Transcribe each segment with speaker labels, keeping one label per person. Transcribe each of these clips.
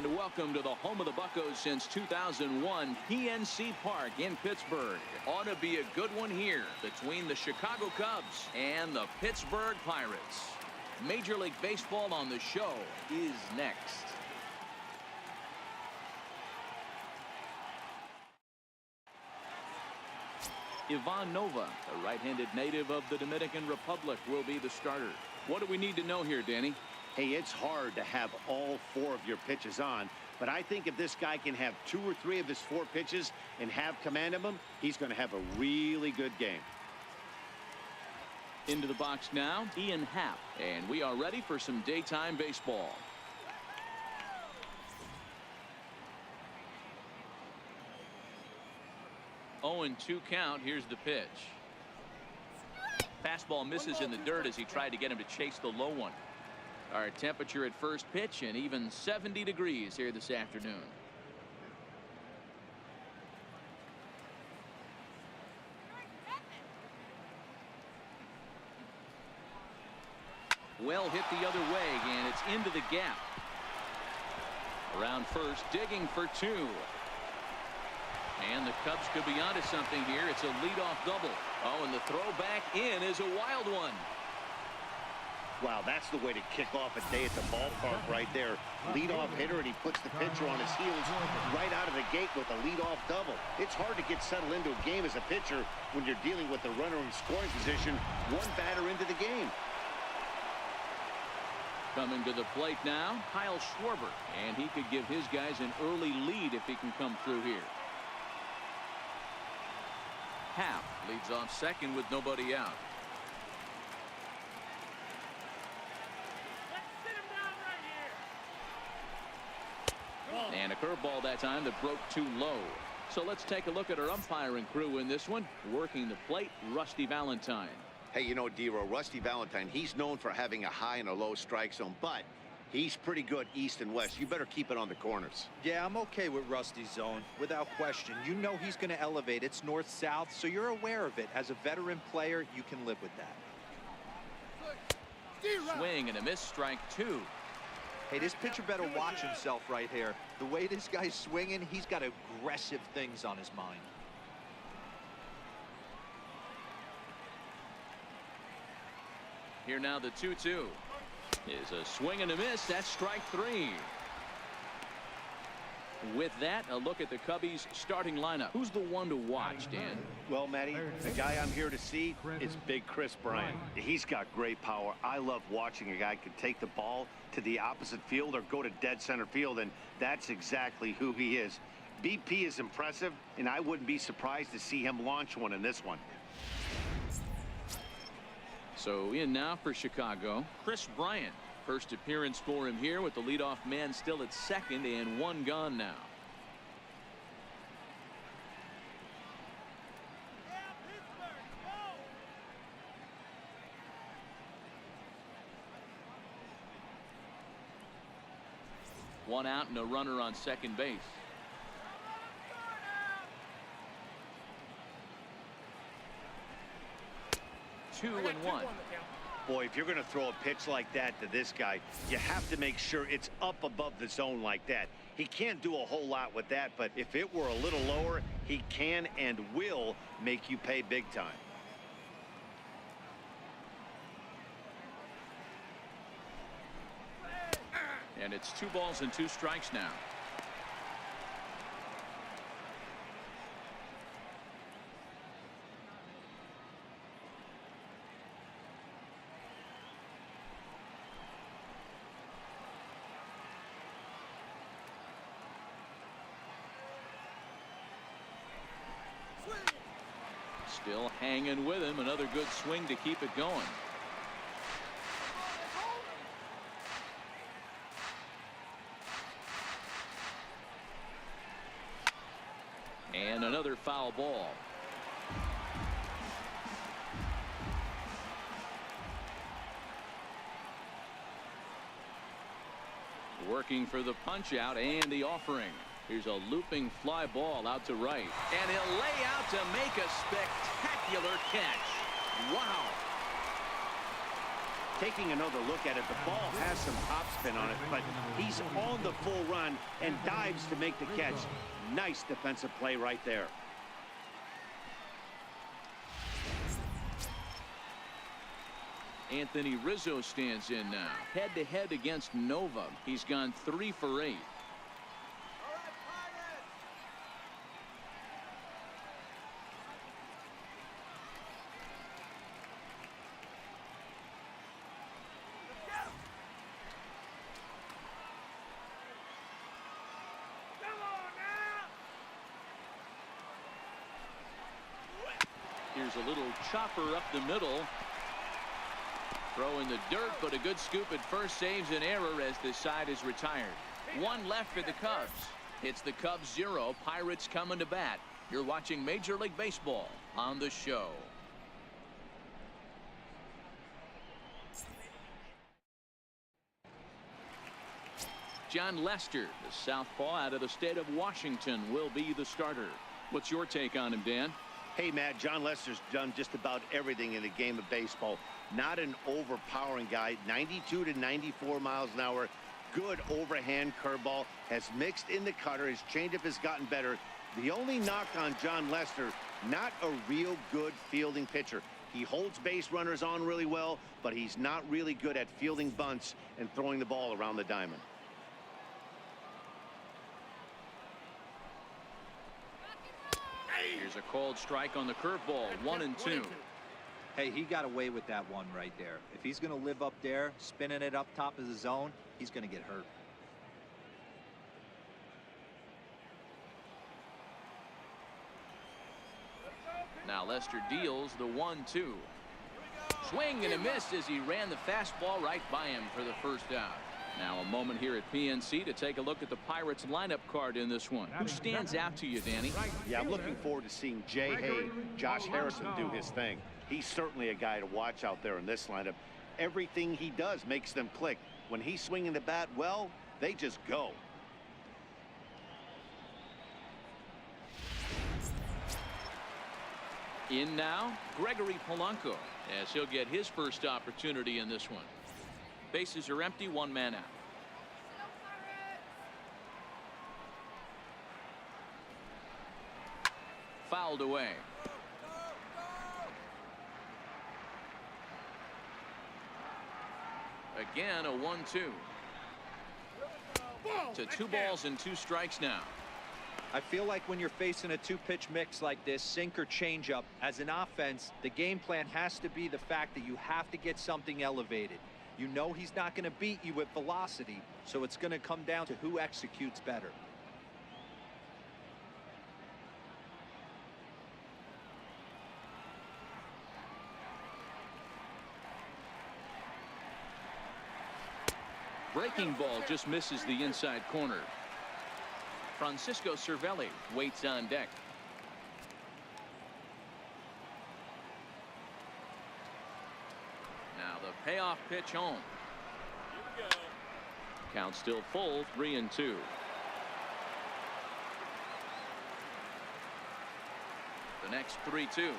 Speaker 1: And welcome to the home of the Buccos since 2001, PNC Park in Pittsburgh. Ought to be a good one here between the Chicago Cubs and the Pittsburgh Pirates. Major League Baseball on the show is next. Ivan Nova, a right-handed native of the Dominican Republic, will be the starter. What do we need to know here, Danny?
Speaker 2: Hey, it's hard to have all 4 of your pitches on, but I think if this guy can have 2 or 3 of his 4 pitches and have command of them, he's going to have a really good game.
Speaker 1: Into the box now, Ian Happ, and we are ready for some daytime baseball. Oh, and 2 count. Here's the pitch. Fastball misses in the dirt as he tried to get him to chase the low one. Our temperature at first pitch and even 70 degrees here this afternoon. Well hit the other way, and it's into the gap. Around first, digging for 2. And the Cubs could be onto something here. It's a leadoff double. Oh, and the throw back in is a wild one.
Speaker 2: Wow, that's the way to kick off a day at the ballpark right there. Leadoff hitter, and he puts the pitcher on his heels right out of the gate with a leadoff double. It's hard to get settled into a game as a pitcher when you're dealing with the runner in scoring position 1 batter into the game.
Speaker 1: Coming to the plate now, Kyle Schwarber, and he could give his guys an early lead if he can come through here. Happ leads off second with nobody out. And a curveball that time that broke too low. So let's take a look at our umpiring crew in this one. Working the plate, Rusty Valentine.
Speaker 2: Hey, you know, D-Row, Rusty Valentine, he's known for having a high and a low strike zone, but he's pretty good east and west. You better keep it on the corners.
Speaker 3: Yeah, I'm okay with Rusty's zone, without question. You know he's going to elevate. It's north-south, so you're aware of it. As a veteran player, you can live with that.
Speaker 1: Swing and a miss, strike 2.
Speaker 3: Hey, this pitcher better watch himself right here. The way this guy's swinging, he's got aggressive things on his mind.
Speaker 1: Here now the 2-2 is a swing and a miss. That's strike 3. With that, a look at the Cubbies starting lineup. Who's the one to watch, Dan?
Speaker 2: Well, Matty, the guy I'm here to see is Big Chris Bryant. He's got great power. I love watching a guy who can take the ball to the opposite field or go to dead center field, and that's exactly who he is. BP is impressive, and I wouldn't be surprised to see him launch one in this one.
Speaker 1: So in now for Chicago, Chris Bryant. First appearance for him here with the leadoff man still at second and 1 gone now. One out and a runner on second base. Two and 1.
Speaker 2: Boy, if you're going to throw a pitch like that to this guy, you have to make sure it's up above the zone like that. He can't do a whole lot with that, but if it were a little lower, he can and will make you pay big time.
Speaker 1: And it's 2 balls and 2 strikes now. Still hanging with him. Another good swing to keep it going. And another foul ball. Working for the punch out and the offering. Here's a looping fly ball out to right. And he'll lay out to make a spectacular catch. Wow.
Speaker 2: Taking another look at it, the ball has some topspin on it, but he's on the full run and dives to make the catch. Nice defensive play right there.
Speaker 1: Anthony Rizzo stands in now. Head-to-head against Nova. He's gone 3 for 8. Here's a little chopper up the middle. Throw in the dirt, but a good scoop at first saves an error as the side is retired. 1 left for the Cubs. It's the Cubs 0, Pirates coming to bat. You're watching Major League Baseball on the show. John Lester, the southpaw out of the state of Washington, will be the starter. What's your take on him, Dan?
Speaker 2: Hey, Matt, John Lester's done just about everything in the game of baseball. Not an overpowering guy. 92 to 94 miles an hour. Good overhand curveball. Has mixed in the cutter. His changeup has gotten better. The only knock on John Lester, not a real good fielding pitcher. He holds base runners on really well, but he's not really good at fielding bunts and throwing the ball around the diamond.
Speaker 1: Here's a called strike on the curveball. 1-2.
Speaker 3: Hey, he got away with that one right there. If he's going to live up there, spinning it up top of the zone, he's going to get hurt.
Speaker 1: Now Lester deals the 1-2. Swing and a miss as he ran the fastball right by him for the first out. Now a moment here at PNC to take a look at the Pirates lineup card in this one. Who stands out to you, Danny?
Speaker 2: Yeah, I'm looking forward to seeing Jay Hay, Josh Harrison do his thing. He's certainly a guy to watch out there in this lineup. Everything he does makes them click. When he's swinging the bat, well, they just go.
Speaker 1: In now, Gregory Polanco, as he'll get his first opportunity in this one. Bases are empty, 1 man out. Fouled away. Again, a 1-2. To 2 balls and 2 strikes now.
Speaker 3: I feel like when you're facing a 2-pitch mix like this, sink or changeup, as an offense, the game plan has to be the fact that you have to get something elevated. You know he's not going to beat you with velocity, so it's going to come down to who executes better.
Speaker 1: Breaking ball just misses the inside corner. Francisco Cervelli waits on deck. Now the payoff pitch home. Count still full, 3-2. The next 3-2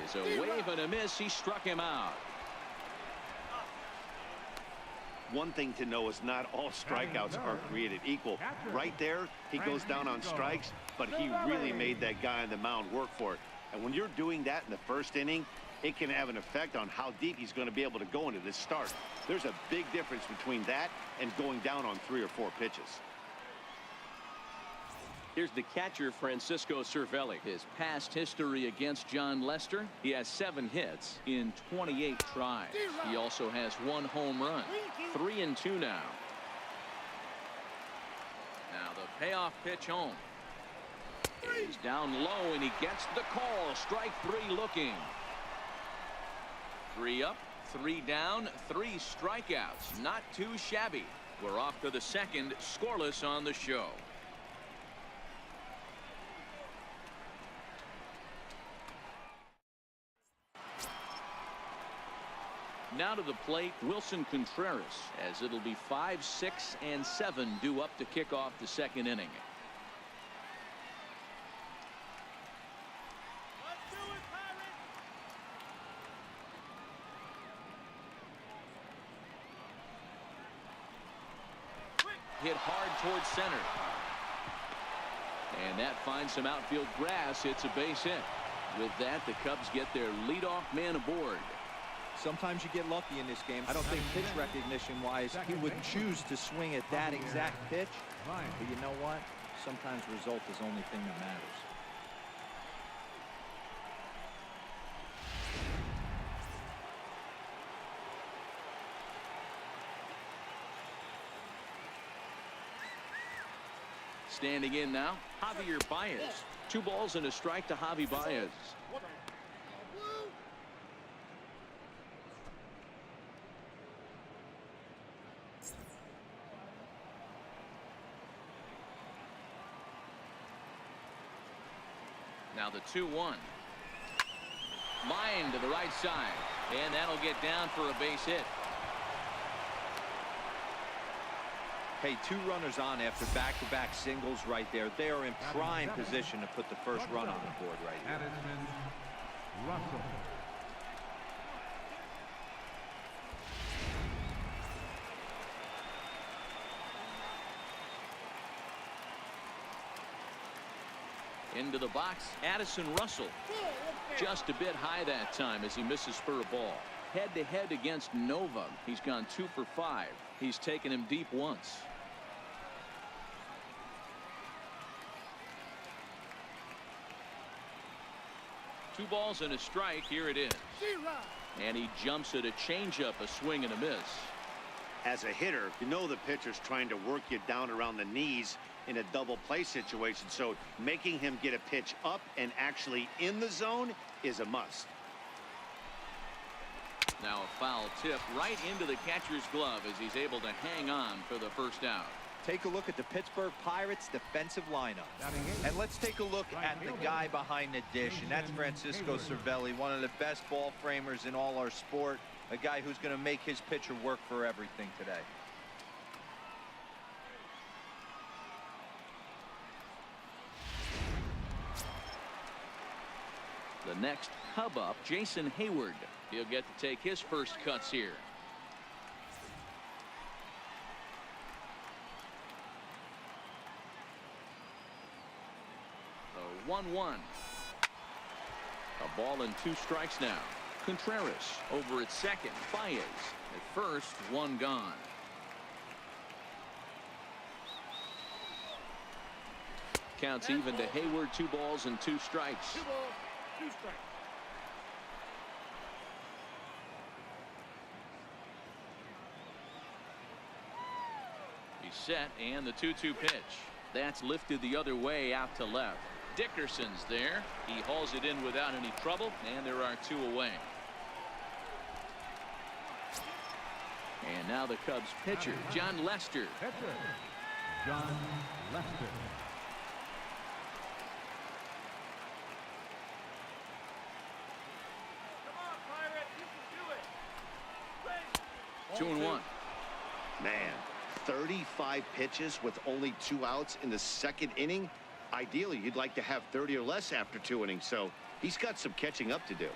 Speaker 1: is a wave and a miss. He struck him out.
Speaker 2: One thing to know is not all strikeouts are created equal. Right there, he goes down on strikes, but he really made that guy on the mound work for it. And when you're doing that in the first inning, it can have an effect on how deep he's going to be able to go into this start. There's a big difference between that and going down on 3 or 4 pitches.
Speaker 1: Here's the catcher, Francisco Cervelli. His past history against John Lester, he has 7 hits in 28 tries. He also has 1 home run. 3-2 now. Now the payoff pitch home. He's down low and he gets the call. Strike 3 looking. 3 up, 3 down, 3 strikeouts. Not too shabby. We're off to the second, scoreless on the show. Now to the plate, Wilson Contreras, as it'll be 5, 6, and 7 due up to kick off the second inning. hit hard towards center. And that finds some outfield grass. It's a base hit. With that, the Cubs get their leadoff man aboard.
Speaker 3: Sometimes you get lucky in this game. I don't think pitch recognition-wise he would choose to swing at that exact pitch. But you know what? Sometimes result is the only thing that matters.
Speaker 1: Standing in now, Javier Baez. 2 balls and a strike to Javi Baez. Now the 2-1. Line to the right side. And that'll get down for a base hit.
Speaker 3: Hey, 2 runners on after back-to-back singles right there. They are in prime position to put the first run on the board right here.
Speaker 1: Into the box, Addison Russell. Just a bit high that time as he misses for a ball. Head-to-head against Nova. He's gone 2 for 5. He's taken him deep once. Two balls and a strike. Here it is. And he jumps at a changeup, a swing and a miss.
Speaker 2: As a hitter, you know the pitcher's trying to work you down around the knees in a double play situation, so making him get a pitch up and actually in the zone is a must.
Speaker 1: Now a foul tip right into the catcher's glove as he's able to hang on for the first out.
Speaker 3: Take a look at the Pittsburgh Pirates defensive lineup. And let's take a look at the guy behind the dish, and that's Francisco Cervelli, one of the best ball framers in all our sport, a guy who's going to make his pitcher work for everything today.
Speaker 1: The next Cub up, Jason Hayward. He'll get to take his first cuts here. The 1-1. A ball and 2 strikes now. Contreras over at second. Baez at first, 1 gone. Counts even to Hayward. 2 balls and 2 strikes.
Speaker 4: 2 balls, 2 strikes.
Speaker 1: He's set, and the 2-2 pitch. That's lifted the other way out to left. Dickerson's there. He hauls it in without any trouble, and there are 2 away. And now the Cubs pitcher, John Lester.
Speaker 4: John Lester. Come on, Pirate, you can do it.
Speaker 1: 2-1.
Speaker 2: Man, 35 pitches with only 2 outs in the 2nd inning. Ideally, you'd like to have 30 or less after 2 innings, so he's got some catching up to do.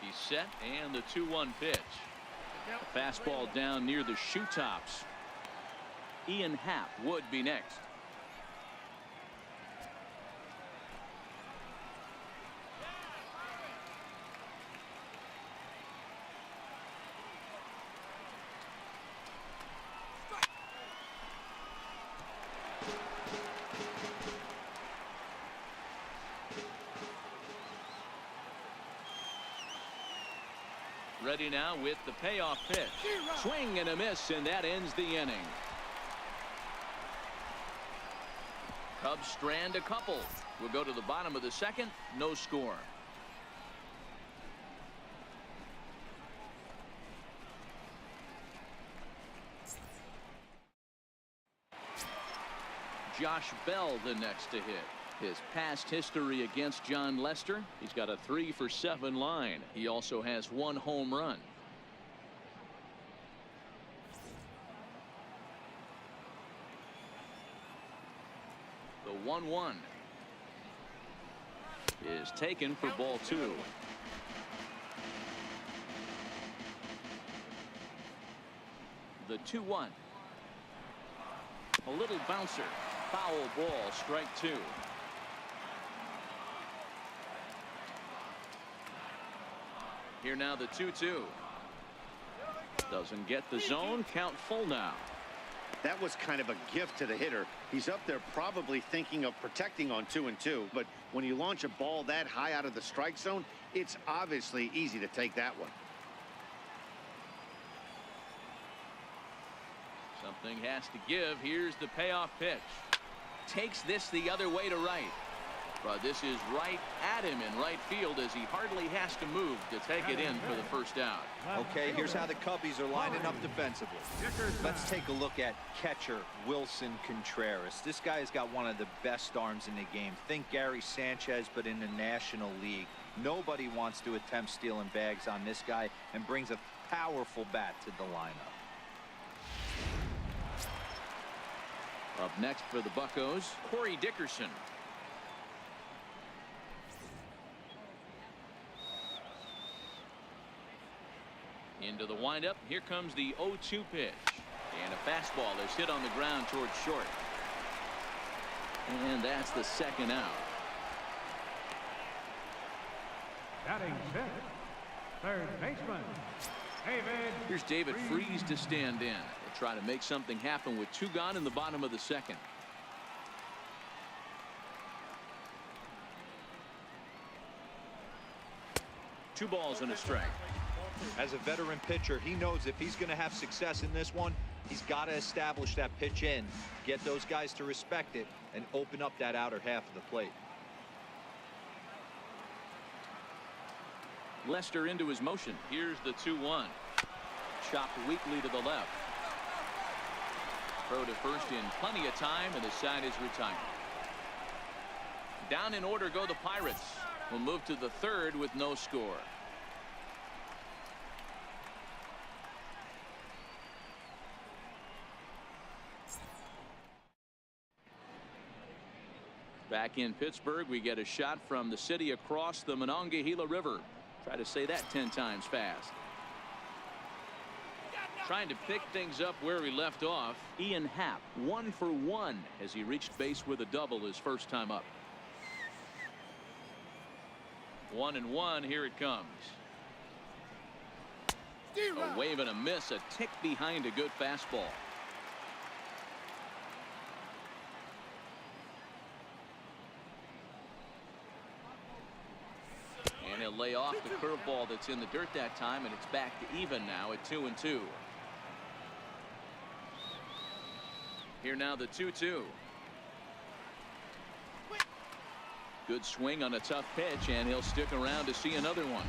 Speaker 1: He's set, and the 2-1 pitch. A fastball down near the shoe tops. Ian Happ would be next. Ready now with the payoff pitch. Swing and a miss, and that ends the inning. Cubs strand a couple. We'll go to the bottom of the 2nd. No score. Josh Bell the next to hit. His past history against John Lester, he's got a 3 for 7 line. He also has 1 home run. The 1-1 is taken for ball 2. The 2-1. A little bouncer. Foul ball, strike 2. Here now the 2-2. Doesn't get the zone. Count full now.
Speaker 2: That was kind of a gift to the hitter. He's up there probably thinking of protecting on 2-2. But when you launch a ball that high out of the strike zone, it's obviously easy to take that one.
Speaker 1: Something has to give. Here's the payoff pitch. Takes this the other way to right. But this is right at him in right field as he hardly has to move to take it in for the first out.
Speaker 3: Okay, here's how the Cubbies are lining up defensively. Let's take a look at catcher Wilson Contreras. This guy has got one of the best arms in the game. Think Gary Sanchez, but in the National League. Nobody wants to attempt stealing bags on this guy, and brings a powerful bat to the lineup.
Speaker 1: Up next for the Buccos, Corey Dickerson. Into the windup. Here comes the 0-2 pitch. And a fastball is hit on the ground towards short. And that's the second out.
Speaker 4: Batting sixth, third baseman, David.
Speaker 1: Here's David Freese to stand in. They'll try to make something happen with 2 gone in the bottom of the second. Two balls and a strike.
Speaker 3: As a veteran pitcher, he knows if he's going to have success in this one, he's got to establish that pitch in, get those guys to respect it, and open up that outer half of the plate.
Speaker 1: Lester into his motion. Here's the 2-1. Chopped weakly to the left. Throw to first in plenty of time, and the side is retired. Down in order go the Pirates. Will move to the third with no score. Back in Pittsburgh, we get a shot from the city across the Monongahela River. Try to say that 10 times fast. Trying to pick things up where he left off. Ian Happ, 1 for 1 as he reached base with a double his first time up. 1-1. Here it comes. A wave and a miss, a tick behind a good fastball. And he'll lay off the curveball that's in the dirt that time, and it's back to even now at 2-2. Here now the 2-2. Good swing on a tough pitch, and he'll stick around to see another one.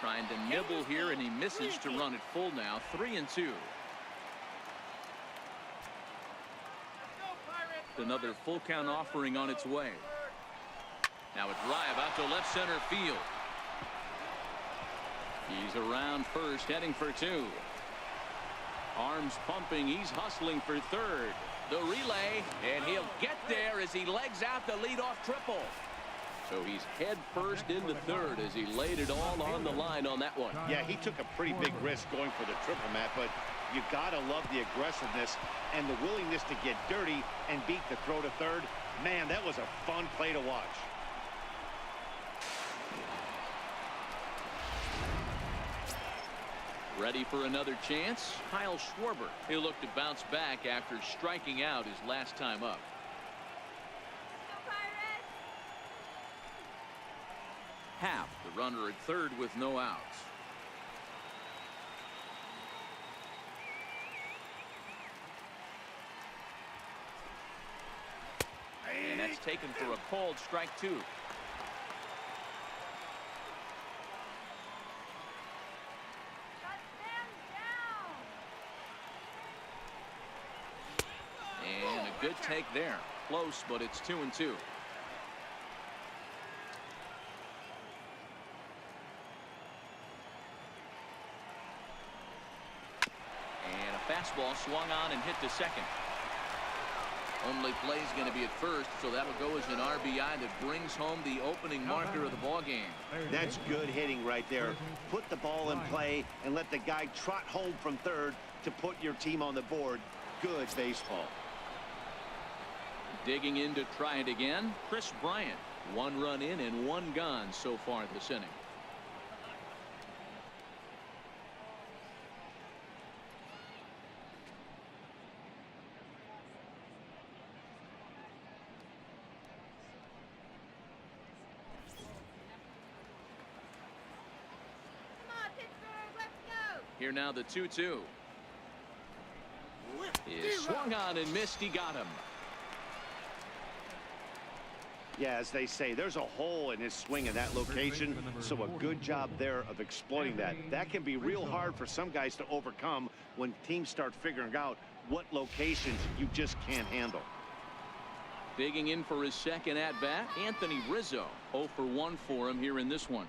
Speaker 1: Trying to nibble here, and he misses to run it full now. 3-2. Another full count offering on its way. Now a drive out to left center field. He's around first, heading for 2. Arms pumping, he's hustling for third. The relay, and he'll get there as he legs out the leadoff triple. So he's head first into third as he laid it all on the line on that one.
Speaker 2: Yeah, he took a pretty big risk going for the triple, Matt, but you gotta love the aggressiveness and the willingness to get dirty and beat the throw to third. Man, that was a fun play to watch.
Speaker 1: Ready for another chance? Kyle Schwarber. He'll look to bounce back after striking out his last time up. Half the runner at third with no outs. And that's taken for a called strike 2. And a good take there. Close, but it's 2-2. And a fastball swung on and hit to second. Only play is going to be at first, so that'll go as an RBI that brings home the opening marker of the ball game.
Speaker 2: That's good hitting right there. Put the ball in play and let the guy trot home from third to put your team on the board. Good baseball.
Speaker 1: Digging in to try it again, Chris Bryant. 1 run in and 1 gone so far this inning. Here now the 2-2. He swung on and missed. He got him.
Speaker 2: Yeah, as they say, there's a hole in his swing in that location, so a good job there of exploiting that. That can be real hard for some guys to overcome when teams start figuring out what locations you just can't handle.
Speaker 1: Digging in for his second at-bat, Anthony Rizzo. 0 for 1 for him here in this one.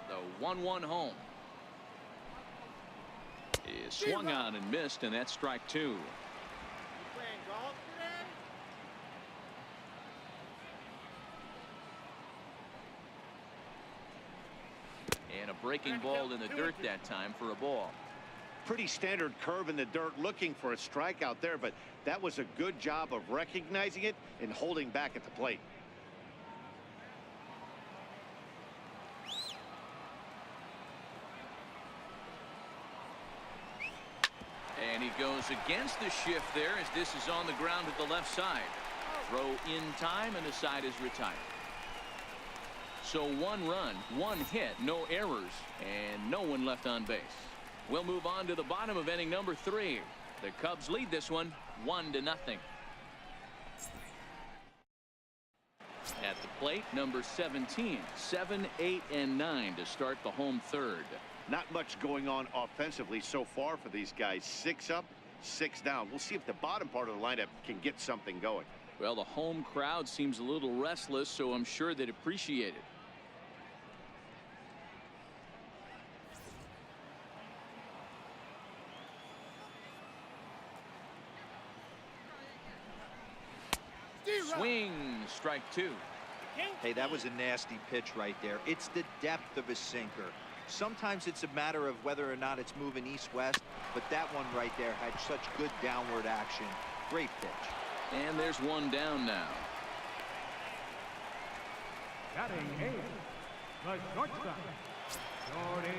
Speaker 1: The 1-1 home. He swung on and missed, and that's strike 2. And a breaking ball in the dirt that time for a ball.
Speaker 2: Pretty standard curve in the dirt, looking for a strikeout there, but that was a good job of recognizing it and holding back at the plate.
Speaker 1: And he goes against the shift there as this is on the ground at the left side. Throw in time and the side is retired. So 1 run, 1 hit, no errors, and no one left on base. We'll move on to the bottom of inning number 3. The Cubs lead this one 1-0. At the plate, number 17, 7, 8, and 9 to start the home third.
Speaker 2: Not much going on offensively so far for these guys. 6 up, 6 down. We'll see if the bottom part of the lineup can get something going.
Speaker 1: Well, the home crowd seems a little restless, so I'm sure they'd appreciate it. Swing, strike 2.
Speaker 3: Hey, that was a nasty pitch right there. It's the depth of his sinker. Sometimes it's a matter of whether or not it's moving east-west, but that one right there had such good downward action. Great pitch.
Speaker 1: And there's 1 down now.
Speaker 4: Batting 8, the shortstop, Jordy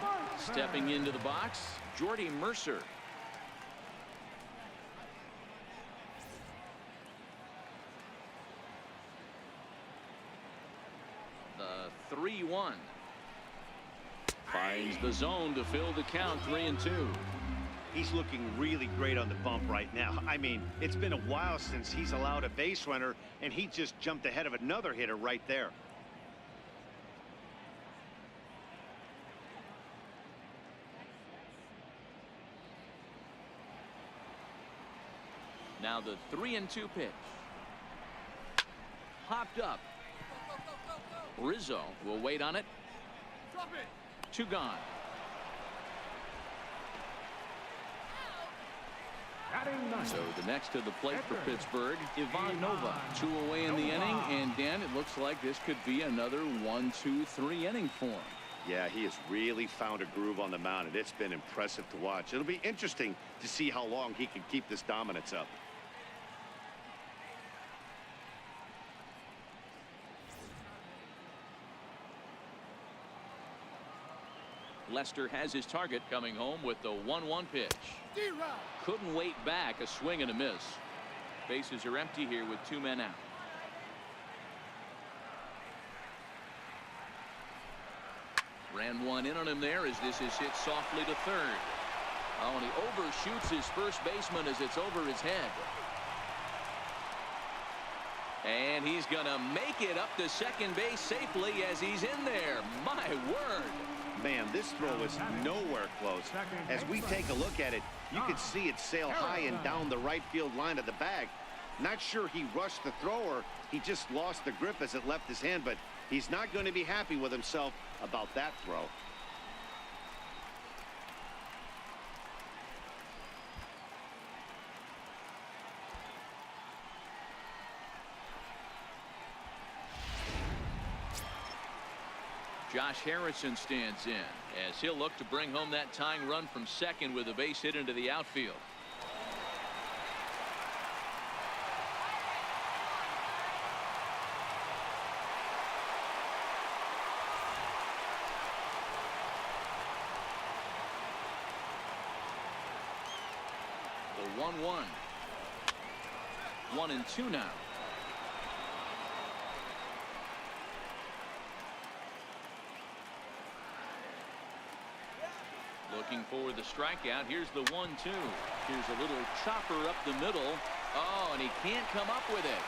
Speaker 4: Mercer.
Speaker 1: Stepping into the box, Jordy Mercer. The 3-1. Finds the zone to fill the count. 3-2.
Speaker 2: He's looking really great on the bump right now. I mean, it's been a while since he's allowed a base runner, and he just jumped ahead of another hitter right there.
Speaker 1: Now the 3-2 pitch. Hopped up. Rizzo will wait on it. 2 gone. So the next to the plate for Pittsburgh, Ivan Nova. 2 away in the inning, and Dan, it looks like this could be another 1-2-3 inning for him.
Speaker 2: Yeah, he has really found a groove on the mound, and it's been impressive to watch. It'll be interesting to see how long he can keep this dominance up.
Speaker 1: Lester has his target coming home with the 1-1 pitch. Couldn't wait back. A swing and a miss. Bases are empty here with 2 men out. Ran 1 in on him there as this is hit softly to third. Oh, and he overshoots his first baseman as it's over his head. And he's going to make it up to second base safely as he's in there. My word.
Speaker 2: Man, this throw is nowhere close. As we take a look at it, you can see it sail high and down the right field line of the bag. Not sure he rushed the throw or he just lost the grip as it left his hand, but he's not going to be happy with himself about that throw.
Speaker 1: Josh Harrison stands in as he'll look to bring home that tying run from second with a base hit into the outfield. The 1-1. 1-2 now. Looking for the strikeout. Here's the 1-2. Here's a little chopper up the middle. Oh, and he can't come up with it.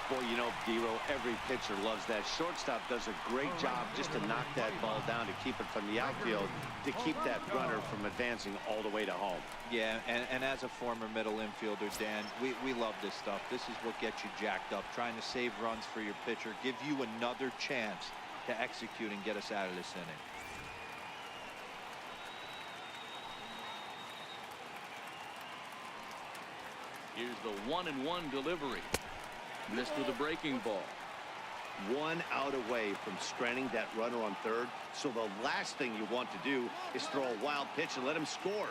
Speaker 2: Boy, you know, D-Row, every pitcher loves that. Shortstop does a great job just to knock that ball down, to keep it from the outfield, to keep that runner from advancing all the way to home.
Speaker 3: Yeah, and as a former middle infielder, Dan, we love this stuff. This is what gets you jacked up, trying to save runs for your pitcher, give you another chance to execute and get us out of this inning.
Speaker 1: Here's the 1-1 delivery. Missed with a breaking ball.
Speaker 2: One out away from stranding that runner on third. So the last thing you want to do is throw a wild pitch and let him score.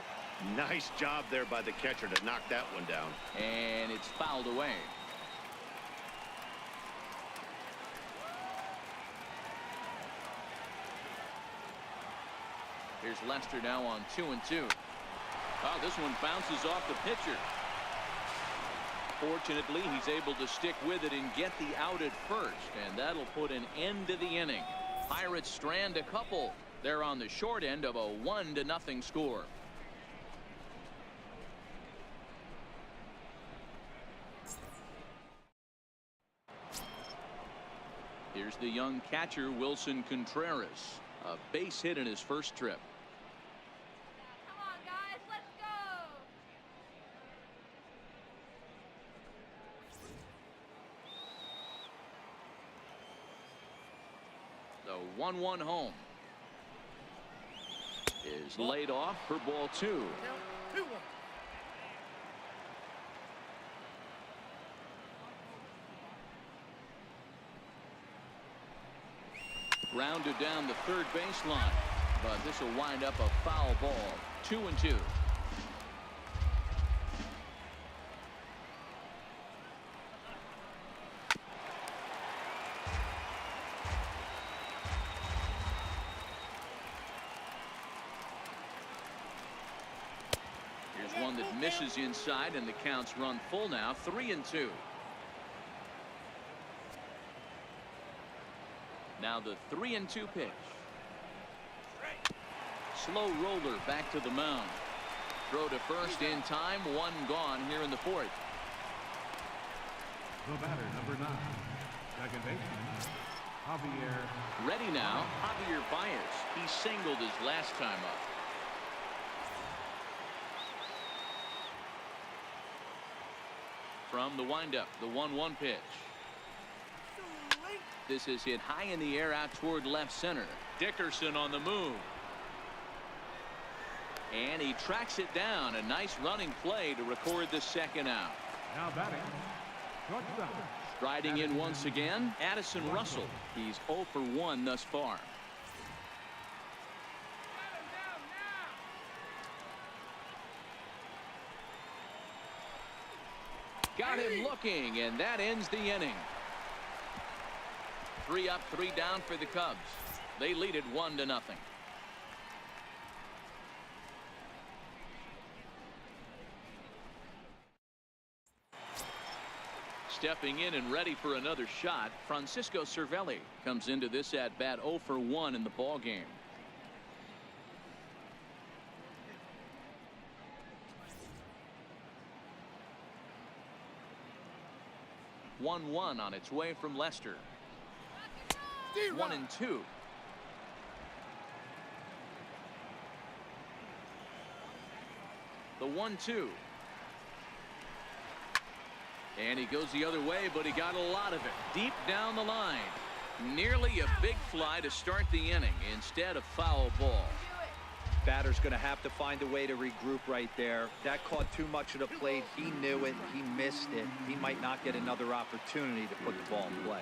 Speaker 2: Nice job there by the catcher to knock that one down.
Speaker 1: And it's fouled away. Here's Lester now on 2-2. Oh, this one bounces off the pitcher. Fortunately, he's able to stick with it and get the out at first, and that'll put an end to the inning. Pirates strand a couple. They're on the short end of a 1-0 score. Here's the young catcher, Wilson Contreras. A base hit in his first trip. The 1-1 home is laid off for ball 2. Grounded down the third baseline, but this will wind up a foul ball. 2-2. Here's one that misses inside, and the counts run full now. 3-2. Now the 3-2 pitch. Slow roller back to the mound. Throw to first in time. One gone here in the fourth.
Speaker 4: The batter, number 9, second baseman, Javier.
Speaker 1: Ready now, Javier Baez. He singled his last time up. From the windup, the 1-1 pitch. This is hit high in the air out toward left center. Dickerson on the move. And he tracks it down. A nice running play to record the second out.
Speaker 4: Now batting, shortstop.
Speaker 1: Striding in once again, Addison Russell. He's 0 for 1 thus far. Got him looking, and that ends the inning. 3 up, 3 down for the Cubs. They lead it 1-0. Stepping in and ready for another shot, Francisco Cervelli comes into this at bat 0 for 1 in the ball game. (1-1) on its way from Lester. 1-2. The 1-2. And he goes the other way, but he got a lot of it deep down the line. Nearly a big fly to start the inning instead of foul ball.
Speaker 3: Batter's going to have to find a way to regroup right there. That caught too much of the plate. He knew it. He missed it. He might not get another opportunity to put the ball in play.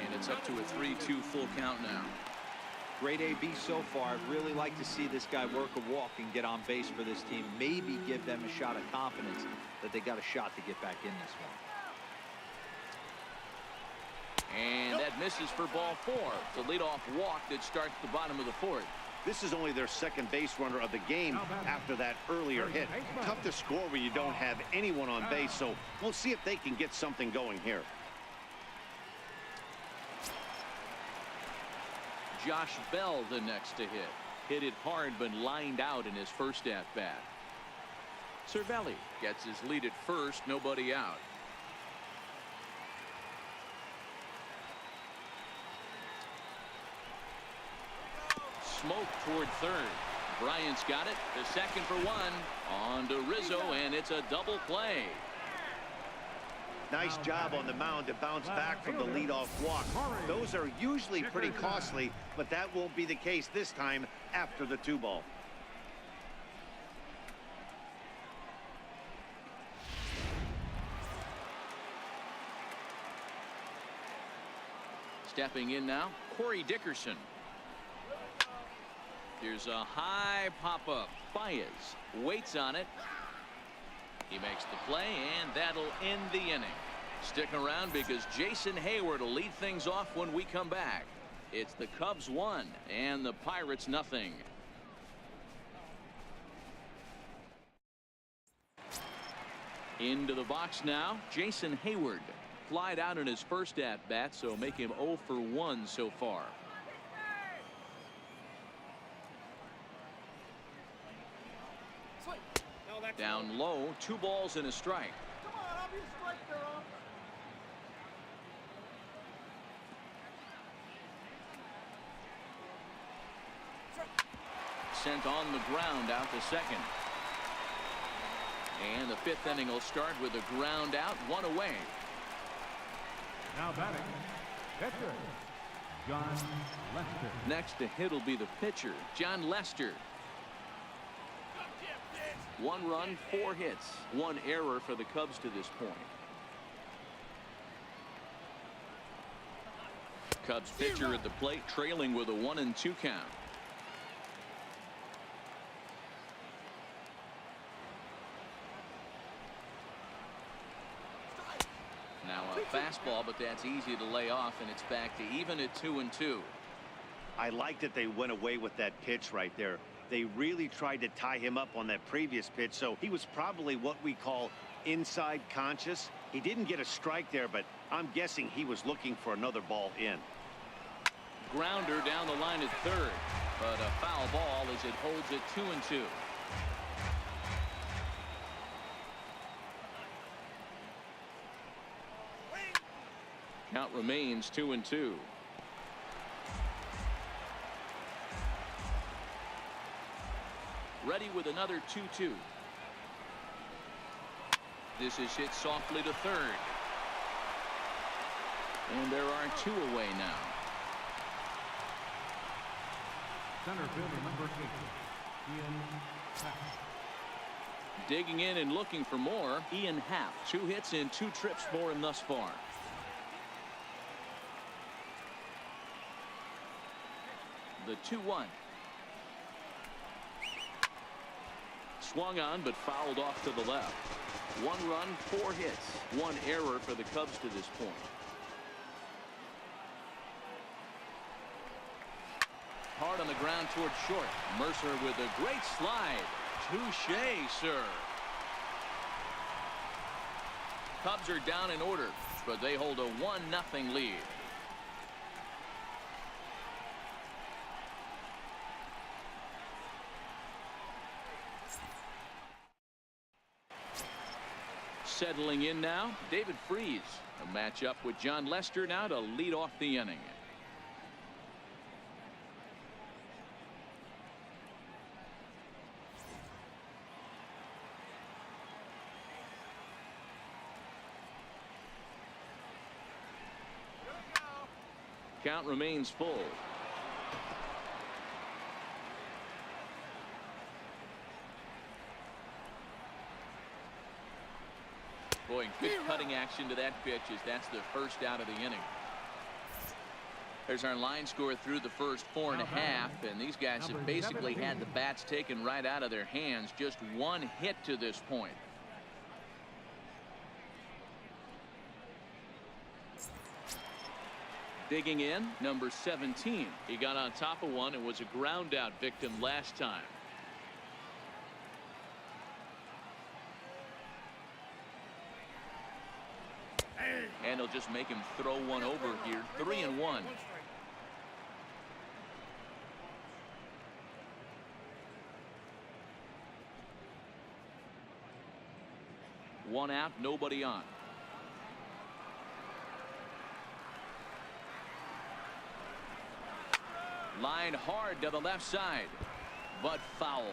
Speaker 1: And it's up to a 3-2 full count now.
Speaker 3: Great AB so far. I'd really like to see this guy work a walk and get on base for this team. Maybe give them a shot of confidence that they got a shot to get back in this one.
Speaker 1: And that misses for ball 4. The leadoff walk that starts the bottom of the 4th.
Speaker 2: This is only their second base runner of the game after that earlier hit. Tough to score when you don't have anyone on base, so we'll see if they can get something going here.
Speaker 1: Josh Bell the next to hit. Hit it hard but lined out in his first at bat. Cervelli gets his lead at first, nobody out. Smoke toward third. Bryant's got it. The second for 1. On to Rizzo, and it's a double play.
Speaker 2: Nice job on the mound to bounce back from the leadoff walk. Those are usually pretty costly, but that won't be the case this time after the 2-ball.
Speaker 1: Stepping in now, Corey Dickerson. Here's a high pop-up. Baez waits on it. He makes the play, and that'll end the inning. Stick around because Jason Hayward will lead things off when we come back. It's the Cubs 1 and the Pirates nothing. Into the box now, Jason Hayward. Flied out in his first at-bat, so make him 0 for 1 so far. Down low, 2 balls and a strike.
Speaker 5: Come on, I'll be a strike there, off.
Speaker 1: Sent on the ground out to second. And the 5th inning will start with a ground out, 1 away.
Speaker 4: Now batting, pitcher, John Lester.
Speaker 1: Next to hit will be the pitcher, John Lester. 1 run, 4 hits, 1 error for the Cubs to this point. Cubs pitcher at the plate, trailing with a 1-2 count. Now a fastball, but that's easy to lay off, and it's back to even at 2-2.
Speaker 2: I like that they went away with that pitch right there. They really tried to tie him up on that previous pitch, so he was probably what we call inside conscious. He didn't get a strike there, but I'm guessing he was looking for another ball in.
Speaker 1: Grounder down the line at third, but a foul ball as it holds it 2-2. Count remains 2-2. Ready with another 2-2. This is hit softly to third. And there are 2 away now.
Speaker 4: Center fielder number 8, Ian Happ.
Speaker 1: Digging in and looking for more, Ian Happ. 2 hits and 2 trips for him thus far. The 2-1. Swung on but fouled off to the left. 1 run, 4 hits, 1 error for the Cubs to this point. Hard on the ground toward short. Mercer with a great slide. Touche, sir. Cubs are down in order, but they hold a 1-0 lead. Settling in now, David Freese. A matchup with John Lester now to lead off the inning. Count remains full. Boy, good cutting action to that pitch as that's the first out of the inning. There's our line score through the first 4 1/2, and these guys have basically had the bats taken right out of their hands. Just one hit to this point. Digging in, number 17. He got on top of one and was a ground out victim last time. And he'll just make him throw one over here. 3-1. One out, nobody on. Line hard to the left side, but foul.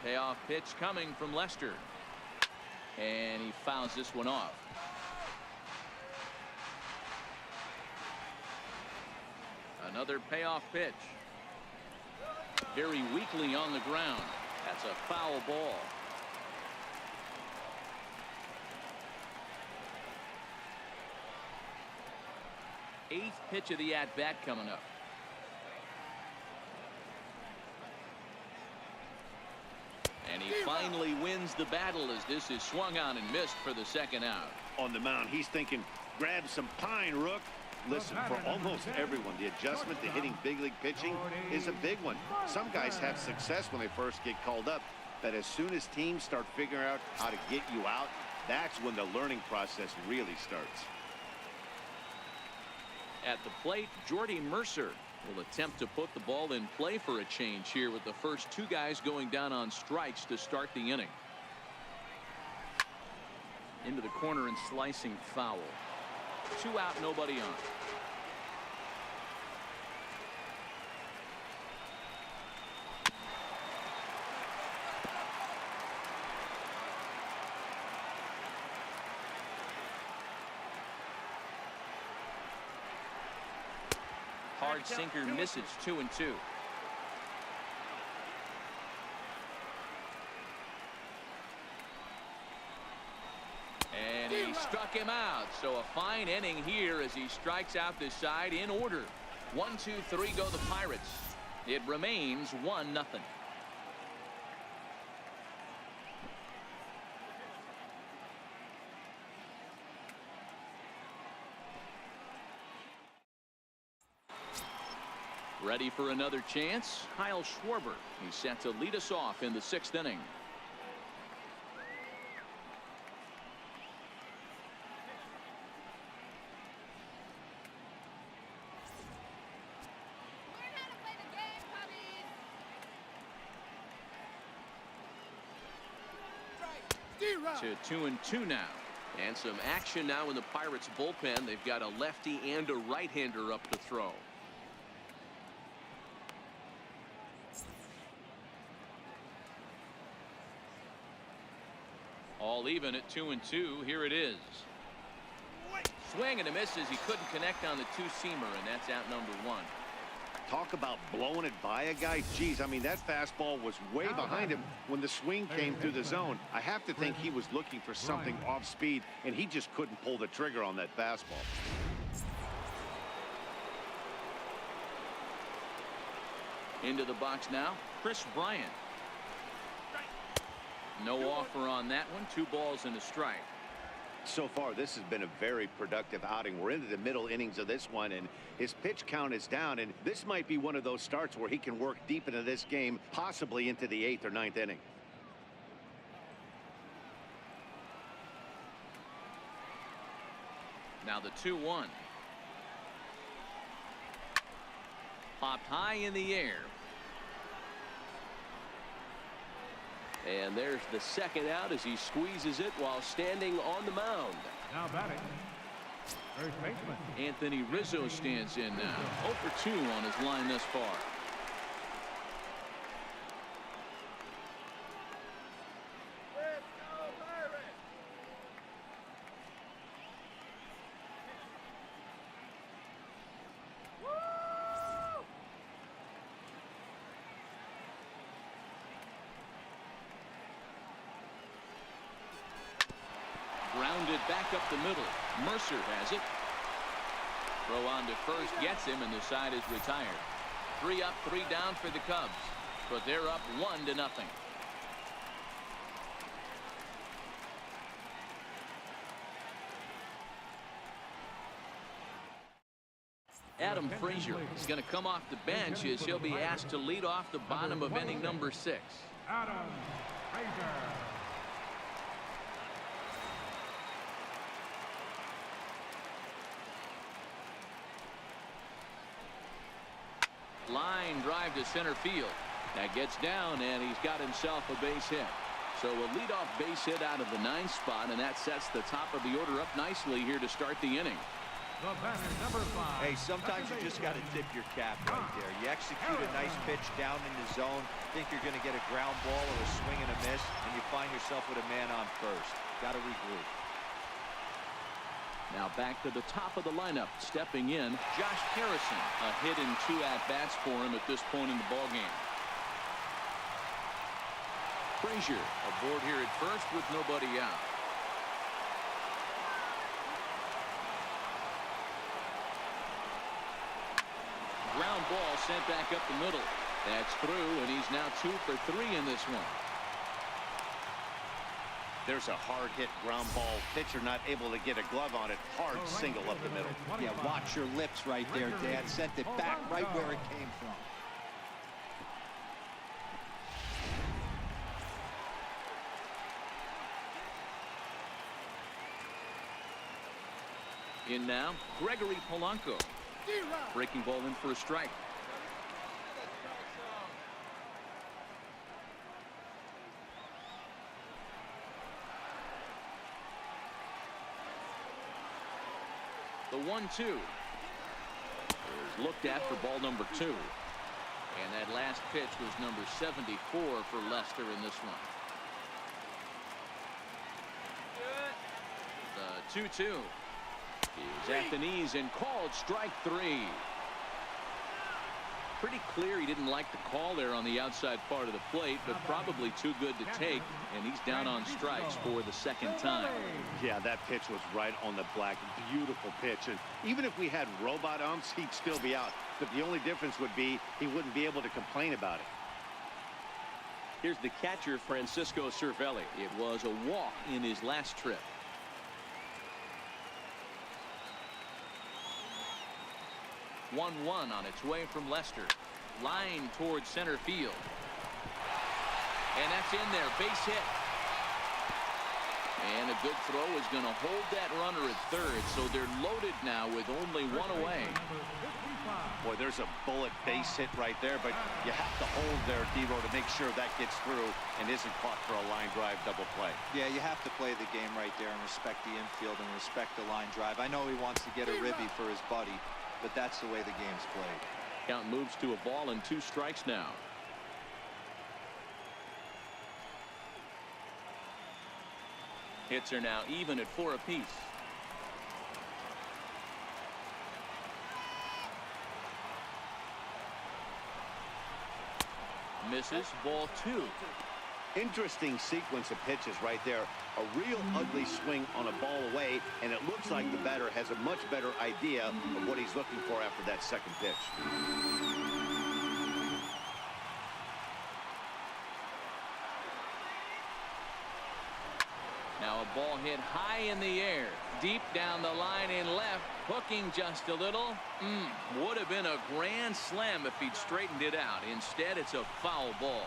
Speaker 1: Payoff pitch coming from Lester. And he fouls this one off. Another payoff pitch. Very weakly on the ground. That's a foul ball. Eighth pitch of the at-bat coming up. And he finally wins the battle as this is swung on and missed for the second out.
Speaker 2: On the mound, he's thinking, grab some pine, Rook. Listen, for almost everyone, the adjustment to hitting big league pitching is a big one. Some guys have success when they first get called up, but as soon as teams start figuring out how to get you out, that's when the learning process really starts.
Speaker 1: At the plate, Jordy Mercer will attempt to put the ball in play for a change here with the first two guys going down on strikes to start the inning. Into the corner and slicing foul. 2 out, nobody on. Hard sinker misses. 2-2. And he struck him out. So a fine inning here as he strikes out this side in order. 1, 2, 3 go the Pirates. It remains 1-0. Ready for another chance? Kyle Schwarber. He's set to lead us off in the 6th inning. To 2-2 now. And some action now in the Pirates bullpen. They've got a lefty and a right-hander up to throw. All even at 2-2. Here it is. Swing and a miss as he couldn't connect on the two-seamer, and that's out number 1.
Speaker 2: Talk about blowing it by a guy. Geez, I mean, that fastball was way behind him when the swing came through the zone. I have to think he was looking for something off speed, and he just couldn't pull the trigger on that fastball.
Speaker 1: Into the box now, Chris Bryant. No offer on that one. 2 balls and a strike.
Speaker 2: So far, this has been a very productive outing. We're into the middle innings of this one, and his pitch count is down, and this might be one of those starts where he can work deep into this game, possibly into the 8th or 9th inning.
Speaker 1: Now the 2-1. Popped high in the air. And there's the second out as he squeezes it while standing on the mound.
Speaker 4: Now batting, first baseman
Speaker 1: Anthony Rizzo stands in now. 0 for 2 on his line thus far. grounded back up the middle. Mercer has it. Throw on to first gets him, and the side is retired. 3 up, 3 down for the Cubs, but they're up 1-0. Adam Frazier is going to come off the bench as he'll be asked to lead off the bottom of inning number 6.
Speaker 4: Adam Frazier.
Speaker 1: Line drive to center field. That gets down, and he's got himself a base hit. So a leadoff base hit out of the 9th spot, and that sets the top of the order up nicely here to start the inning.
Speaker 4: The batter, number 5.
Speaker 3: Hey, sometimes you just got to tip your cap right there. You execute a nice pitch down in the zone, think you're going to get a ground ball or a swing and a miss, and you find yourself with a man on first. Got to regroup.
Speaker 1: Now back to the top of the lineup. Stepping in, Josh Harrison. A hit in 2 at-bats for him at this point in the ballgame. Frazier aboard here at first with nobody out. Ground ball sent back up the middle. That's through, and he's now 2 for 3 in this one.
Speaker 2: There's a hard hit ground ball. Pitcher not able to get a glove on it. Hard single up the middle.
Speaker 3: Yeah, watch your lips right there, Dan. Sent it back right where it came from.
Speaker 1: In now, Gregory Polanco. Breaking ball in for a strike. The 1-2 is looked at for ball number 2. And that last pitch was number 74 for Lester in this one. The 2-2 is at the knees and called strike 3. Pretty clear he didn't like the call there on the outside part of the plate, but probably too good to take, and he's down on strikes for the 2nd time.
Speaker 2: Yeah, that pitch was right on the black. Beautiful pitch. And even if we had robot umps, he'd still be out. But the only difference would be he wouldn't be able to complain about it.
Speaker 1: Here's the catcher, Francisco Cervelli. It was a walk in his last trip. 1-1 on its way from Lester. Line towards center field. And that's in there. Base hit. And a good throw is going to hold that runner at third. So they're loaded now with only 1 away.
Speaker 2: Boy, there's a bullet base hit right there, but you have to hold there, Devo, to make sure that gets through and isn't caught for a line drive double play.
Speaker 3: Yeah, you have to play the game right there and respect the infield and respect the line drive. I know he wants to get a ribby for his buddy, but that's the way the game's played.
Speaker 1: Count moves to a ball and 2 strikes now. Hits are now even at 4 apiece. Misses. Ball 2.
Speaker 2: Interesting sequence of pitches right there. A real ugly swing on a ball away, and it looks like the batter has a much better idea of what he's looking for after that second pitch.
Speaker 1: Now a ball hit high in the air, deep down the line in left, hooking just a little. Would have been a grand slam if he'd straightened it out. Instead, it's a foul ball.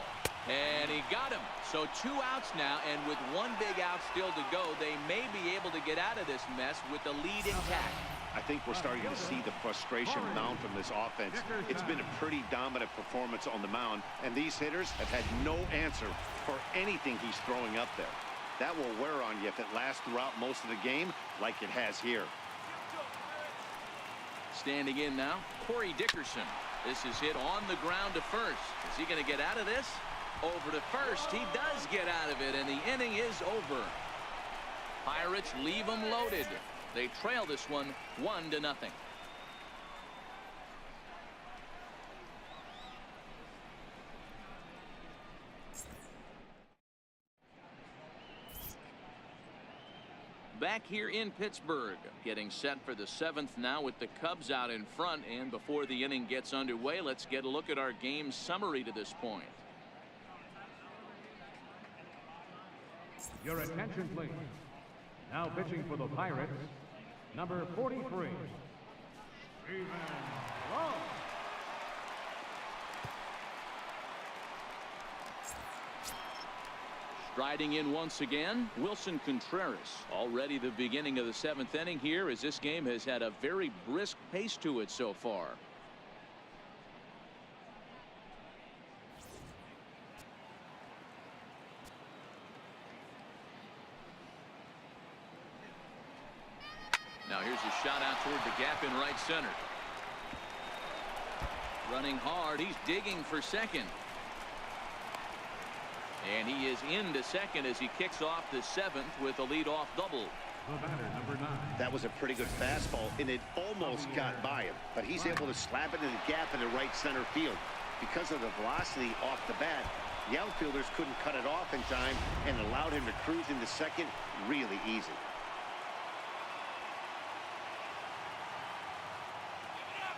Speaker 1: And he got him. So 2 outs now, and with 1 big out still to go, they may be able to get out of this mess with the lead intact.
Speaker 2: I think we're starting to see the frustration mount from this offense. It's been a pretty dominant performance on the mound, and these hitters have had no answer for anything he's throwing up there. That will wear on you if it lasts throughout most of the game like it has here.
Speaker 1: Standing in now, Corey Dickerson. This is hit on the ground to first. Is he going to get out of this? Over to first. He does get out of it, and the inning is over. Pirates leave them loaded. They trail this one 1-0. back here in Pittsburgh, getting set for the 7th now with the Cubs out in front. And before the inning gets underway, let's get a look at our game summary to this point.
Speaker 4: Your attention, please. Now pitching for the Pirates, number 43, Steven Lowe.
Speaker 1: Striding in once again, Wilson Contreras. Already the beginning of the 7th inning here, as this game has had a very brisk pace to it so far. Now here's a shot out toward the gap in right center. Running hard, he's digging for second. And he is into second as he kicks off the 7th with a leadoff double.
Speaker 4: The batter, number 9.
Speaker 2: That was a pretty good fastball, and it almost got by him, but he's able to slap it in the gap in the right center field. Because of the velocity off the bat, the outfielders couldn't cut it off in time and allowed him to cruise into second really easy.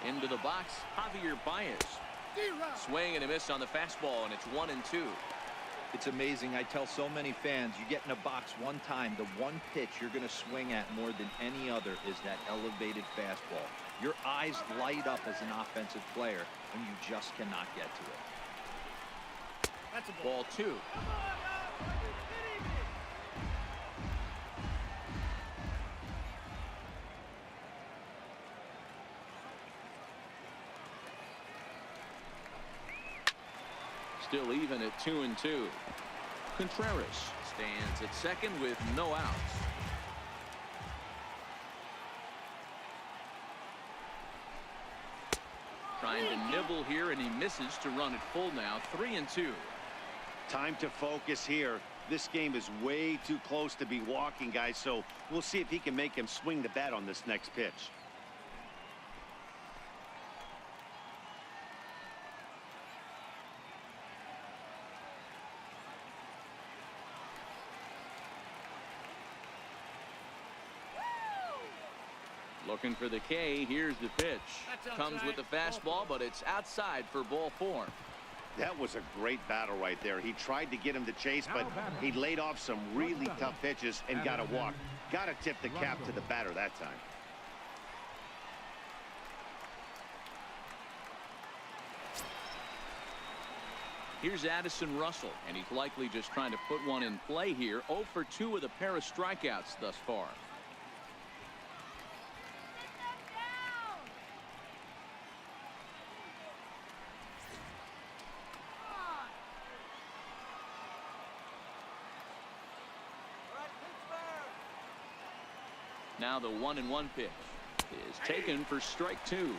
Speaker 1: Into the box, Javier Baez. Swing and a miss on the fastball, and it's 1-2.
Speaker 3: It's amazing. I tell so many fans, you get in a box one time, the one pitch you're going to swing at more than any other is that elevated fastball. Your eyes light up as an offensive player, and you just cannot get to it.
Speaker 1: That's a ball 2. Still even at 2-2. Contreras stands at second with no outs. Trying to nibble here, and he misses to run it full now. 3-2.
Speaker 2: Time to focus here. This game is way too close to be walking, guys, so we'll see if he can make him swing the bat on this next pitch.
Speaker 1: Looking for the K. Here's the pitch. Comes with the fastball, but it's outside for ball 4.
Speaker 2: That was a great battle right there. He tried to get him to chase, but he laid off some really tough pitches and got a walk. Got to tip the cap to the batter that time.
Speaker 1: Here's Addison Russell, and he's likely just trying to put one in play here. 0 for 2 with a pair of strikeouts thus far. Now the 1-1 pitch is taken for strike 2.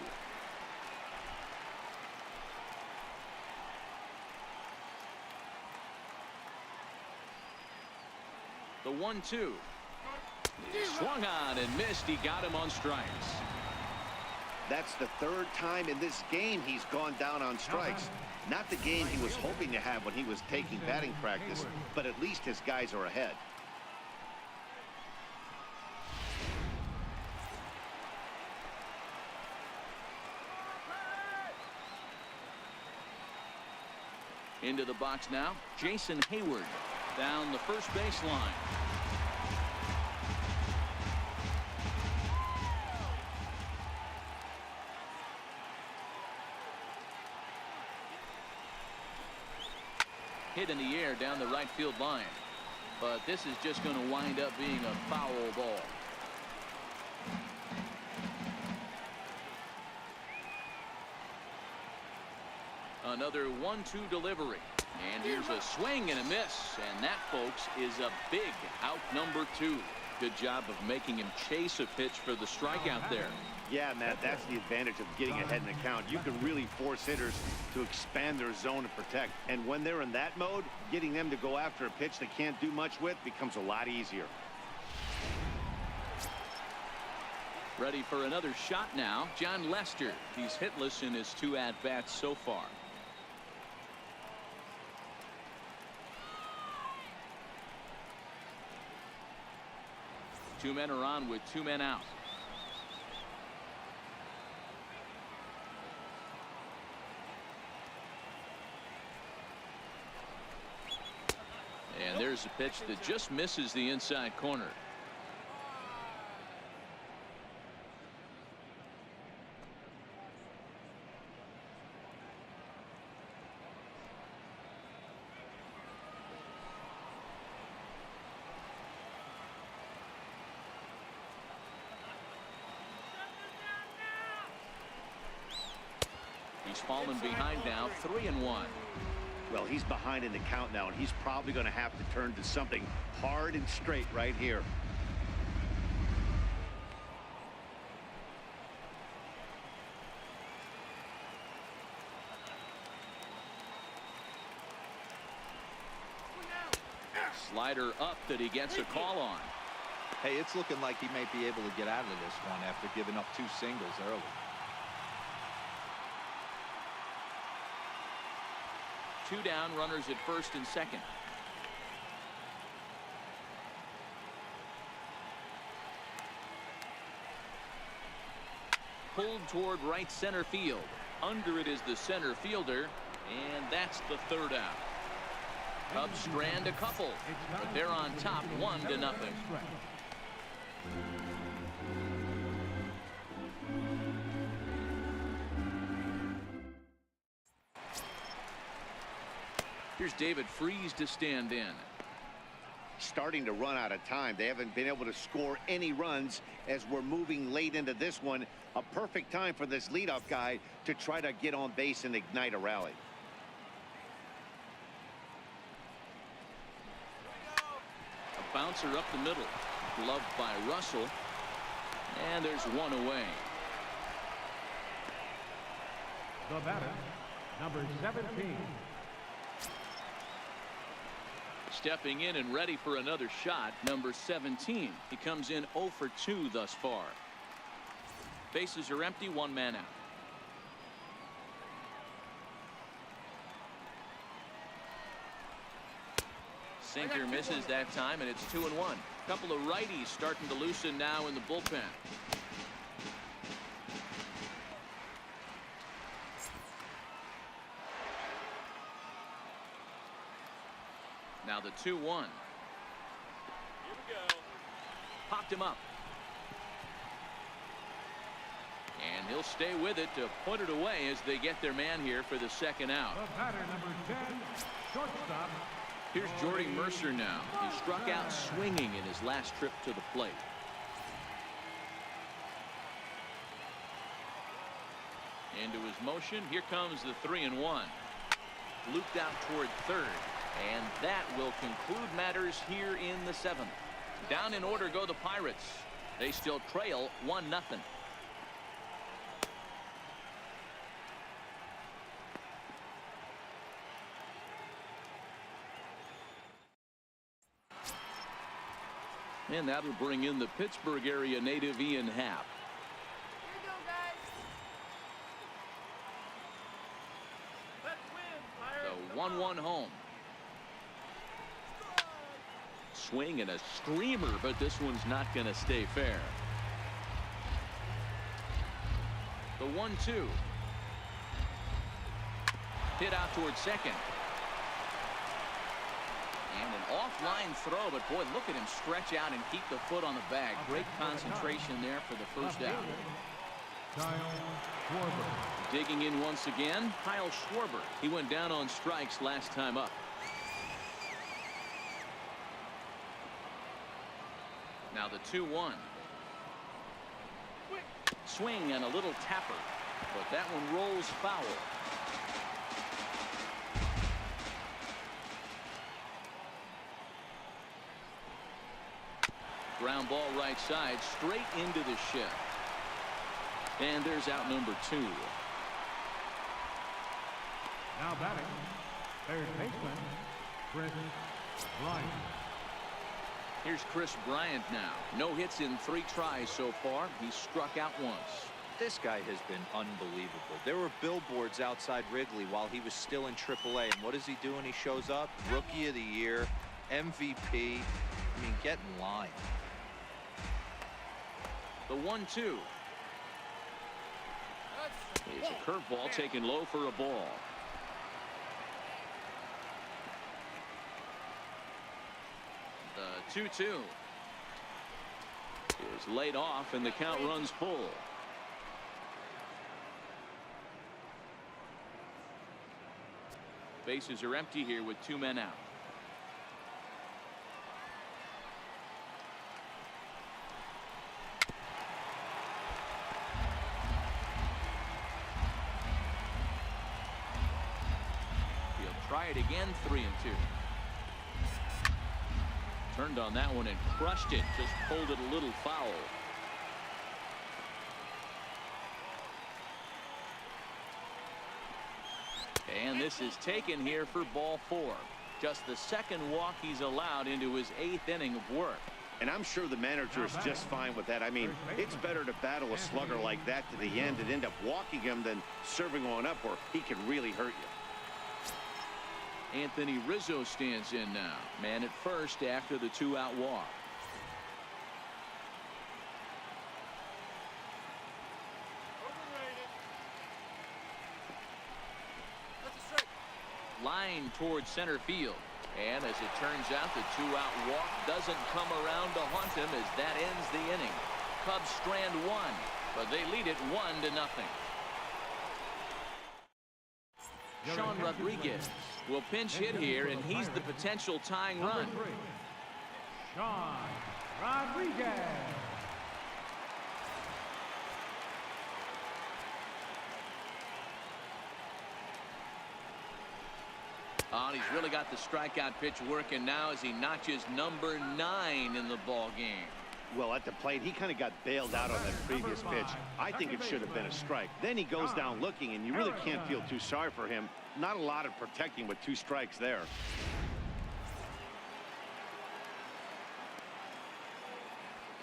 Speaker 1: The 1-2 swung on and missed. He got him on strikes.
Speaker 2: That's the 3rd time in this game he's gone down on strikes. Not the game he was hoping to have when he was taking batting practice, but at least his guys are ahead.
Speaker 1: Into the box now, Jason Hayward down the first baseline. Hit in the air down the right field line, but this is just going to wind up being a foul ball. Another 1-2 delivery, and here's a swing and a miss, and that, folks, is a big out number 2. Good job of making him chase a pitch for the strikeout there.
Speaker 2: Yeah, Matt, that's the advantage of getting ahead in the count. You can really force hitters to expand their zone and protect, and when they're in that mode, getting them to go after a pitch they can't do much with becomes a lot easier.
Speaker 1: Ready for another shot now, John Lester. He's hitless in his 2 at-bats so far. Two men are on with two men out. And there's a pitch that just misses the inside corner. He's fallen behind now, 3-1.
Speaker 2: Well, he's behind in the count now, and he's probably going to have to turn to something hard and straight right here.
Speaker 1: Slider up that he gets a call on.
Speaker 3: Hey, it's looking like he may be able to get out of this one after giving up two singles early.
Speaker 1: Two down, runners at first and second. Pulled toward right center field. Under it is the center fielder, and that's the third out. Cubs strand a couple, but they're on top 1-0. Here's David Freese to stand in.
Speaker 2: Starting to run out of time. They haven't been able to score any runs as we're moving late into this one. A perfect time for this leadoff guy to try to get on base and ignite a rally.
Speaker 1: A bouncer up the middle. Gloved by Russell. And there's one away.
Speaker 4: The batter, number 17.
Speaker 1: Stepping in and ready for another shot, number 17. He comes in 0 for 2 thus far. Bases are empty, one man out. Sinker misses that time, and it's 2-1. Couple of righties starting to loosen now in the bullpen. Now the 2-1.
Speaker 5: Here we go.
Speaker 1: Popped him up. And he'll stay with it to put it away as they get their man here for the second out.
Speaker 4: The batter, number 10, shortstop.
Speaker 1: Here's Jordy Mercer now. He struck out swinging in his last trip to the plate. Into his motion. Here comes the 3-1. Looped out toward third. And that will conclude matters here in the seventh. Down in order go the Pirates. They still trail 1-0. And that'll bring in the Pittsburgh area native Ian Happ.
Speaker 5: Here you go, guys. Let's win, Pirates.
Speaker 1: The 1-1 home. Swing and a screamer, but this one's not going to stay fair. The 1-2. Hit out towards second. And an offline throw, but boy, look at him stretch out and keep the foot on the bag. Great concentration there for the first out.
Speaker 4: Kyle Schwarber.
Speaker 1: Digging in once again, Kyle Schwarber. He went down on strikes last time up. Now the 2-1. Swing and a little tapper, but that one rolls foul. Ground ball right side, straight into the shed. And there's out number 2.
Speaker 4: Now batting, third baseman, Chris Bryant.
Speaker 1: Here's Chris Bryant now. No hits in 3 tries so far. He's struck out once.
Speaker 3: This guy has been unbelievable. There were billboards outside Wrigley while he was still in AAA. And what does he do when he shows up? Rookie of the Year, MVP. I mean, get in line.
Speaker 1: The 1-2. It's a curveball taken low for a ball. The 2-2 is laid off, and the count runs full. Bases are empty here with 2 men out. He'll try it again. 3-2. Turned on that one and crushed it. Just pulled it a little foul. And this is taken here for ball 4. Just the second walk he's allowed into his 8th inning of work.
Speaker 2: And I'm sure the manager is just fine with that. I mean, it's better to battle a slugger like that to the end and end up walking him than serving on up where he can really hurt you.
Speaker 1: Anthony Rizzo stands in now. Man at first after the 2-out walk. Line towards center field. And as it turns out, the 2-out walk doesn't come around to haunt him as that ends the inning. Cubs strand 1, but they lead it 1-0. Sean Rodriguez will pinch hit here, and he's the potential tying run.
Speaker 4: Sean Rodriguez.
Speaker 1: Oh, he's really got the strikeout pitch working now as he notches number 9 in the ball game.
Speaker 2: Well, at the plate, he kind of got bailed out on that previous pitch. I think it should have been a strike. Then he goes down looking, and you really can't feel too sorry for him. Not a lot of protecting with 2 strikes there.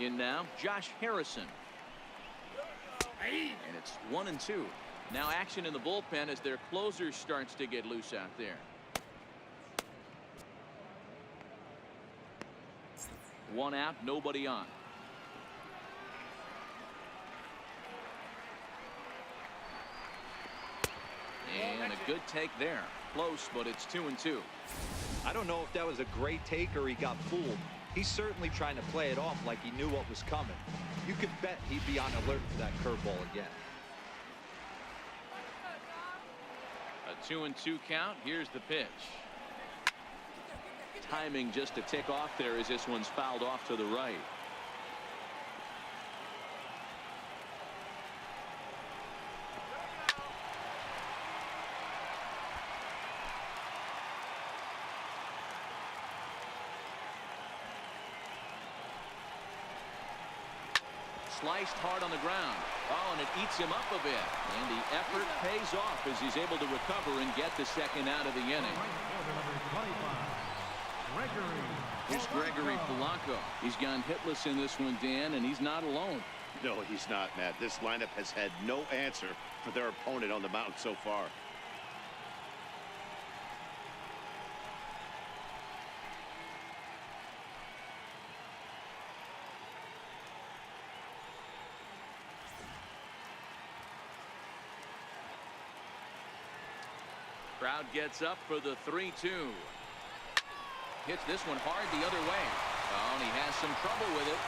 Speaker 1: In now, Josh Harrison. And it's 1-2. Now action in the bullpen as their closer starts to get loose out there. 1 out, nobody on. And a good take there. Close, but it's 2-2.
Speaker 3: I don't know if that was a great take or he got fooled. He's certainly trying to play it off like he knew what was coming. You could bet he'd be on alert for that curveball again.
Speaker 1: A 2-2 count. Here's the pitch. Timing just a tick off there as this one's fouled off to the right. Sliced hard on the ground. Oh, and it eats him up a bit. And the effort pays off as he's able to recover and get the second out of the inning. Here's Gregory Polanco. He's gone hitless in this one, Dan, and he's not alone.
Speaker 2: No, he's not, Matt. This lineup has had no answer for their opponent on the mound so far.
Speaker 1: Crowd gets up for the 3-2. Hits this one hard the other way. Oh, and he has some trouble with it.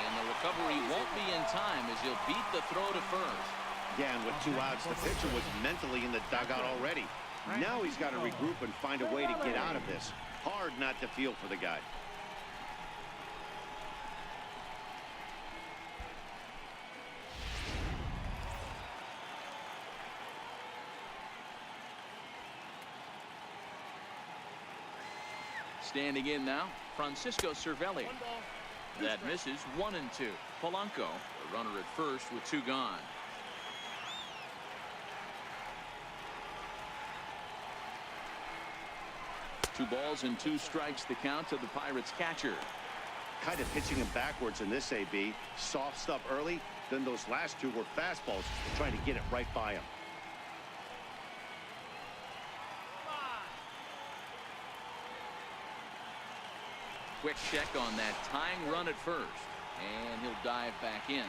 Speaker 1: And the recovery won't be in time as he'll beat the throw to first.
Speaker 2: Yeah, and with 2 outs, the pitcher was mentally in the dugout already. Now he's got to regroup and find a way to get out of this. Hard not to feel for the guy.
Speaker 1: Standing in now, Francisco Cervelli. That misses. 1-2. Polanco, the runner at first with 2 gone. Two balls and 2 strikes the count to the Pirates catcher.
Speaker 2: Kind of pitching him backwards in this AB. Soft stuff early, then those last 2 were fastballs, trying to get it right by him.
Speaker 1: Quick check on that tying run at first. And he'll dive back in.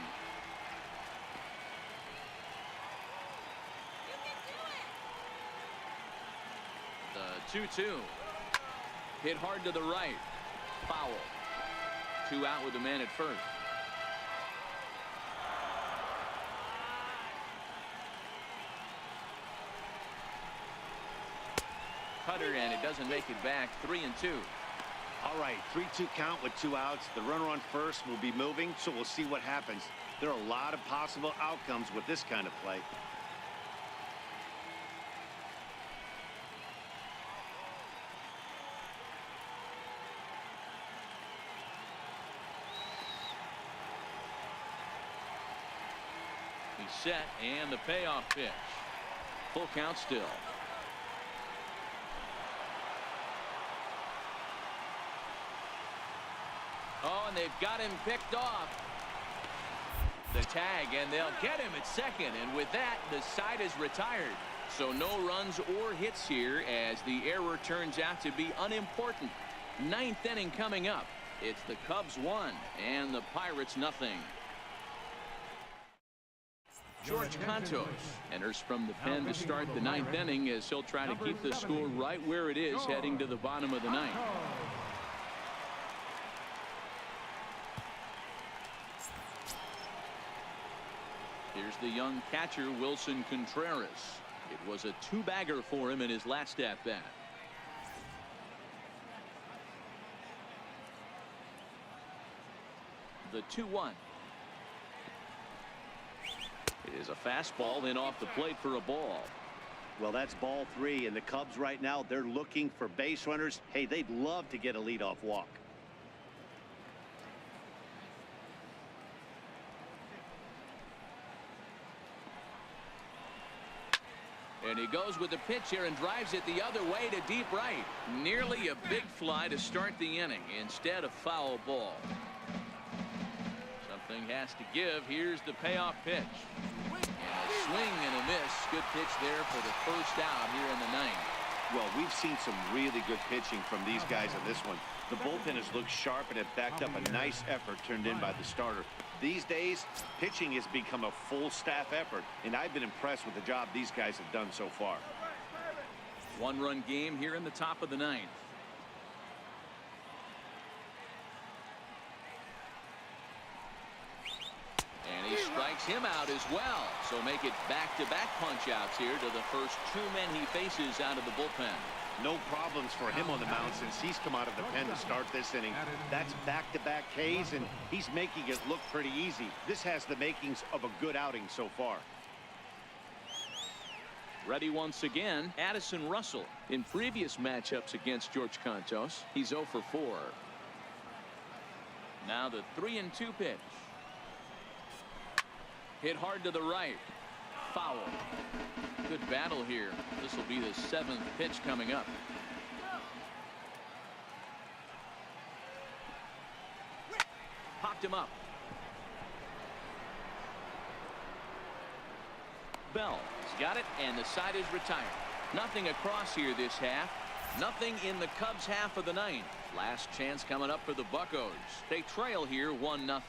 Speaker 1: The 2-2. Hit hard to the right. Foul. 2 out with the man at first. Cutter, and it doesn't make it back. 3-2.
Speaker 2: All right, 3-2 count with 2 outs. The runner on first will be moving, so we'll see what happens. There are a lot of possible outcomes with this kind of play.
Speaker 1: He's set, and the payoff pitch. Full count still. Oh, and they've got him picked off. The tag, and they'll get him at second, and with that, the side is retired. So no runs or hits here, as the error turns out to be unimportant. 9th inning coming up. It's the Cubs 1 and the Pirates nothing. George Contos enters from the pen to start the 9th inning, as he'll try to keep the score right where it is heading to the bottom of the 9th. Here's the young catcher, Wilson Contreras. It was a 2-bagger for him in his last at-bat. The 2-1. It is a fastball, then off the plate for a ball.
Speaker 2: Well, that's ball 3, and the Cubs right now, they're looking for base runners. Hey, they'd love to get a leadoff walk.
Speaker 1: And he goes with the pitch here and drives it the other way to deep right. Nearly a big fly to start the inning instead of foul ball. Something has to give. Here's the payoff pitch. And a swing and a miss. Good pitch there for the first out here in the 9th.
Speaker 2: Well, we've seen some really good pitching from these guys on this one. The bullpen has looked sharp and have backed up a nice effort turned in by the starter. These days, pitching has become a full staff effort, and I've been impressed with the job these guys have done so far.
Speaker 1: 1-run game here in the top of the 9th. And he strikes him out as well. So make it back-to-back punch-outs here to the first 2 men he faces out of the bullpen.
Speaker 2: No problems for him on the mound since he's come out of the pen to start this inning. That's back-to-back Ks, and he's making it look pretty easy. This has the makings of a good outing so far.
Speaker 1: Ready once again, Addison Russell. In previous matchups against George Contos, he's 0 for 4. Now the 3-2 pitch. Hit hard to the right. Foul. Good battle here. This will be the 7th pitch coming up. Popped him up. Bell has got it, and the side is retired. Nothing across here this half. Nothing in the Cubs half of the 9th. Last chance coming up for the Buccos. They trail here 1-0.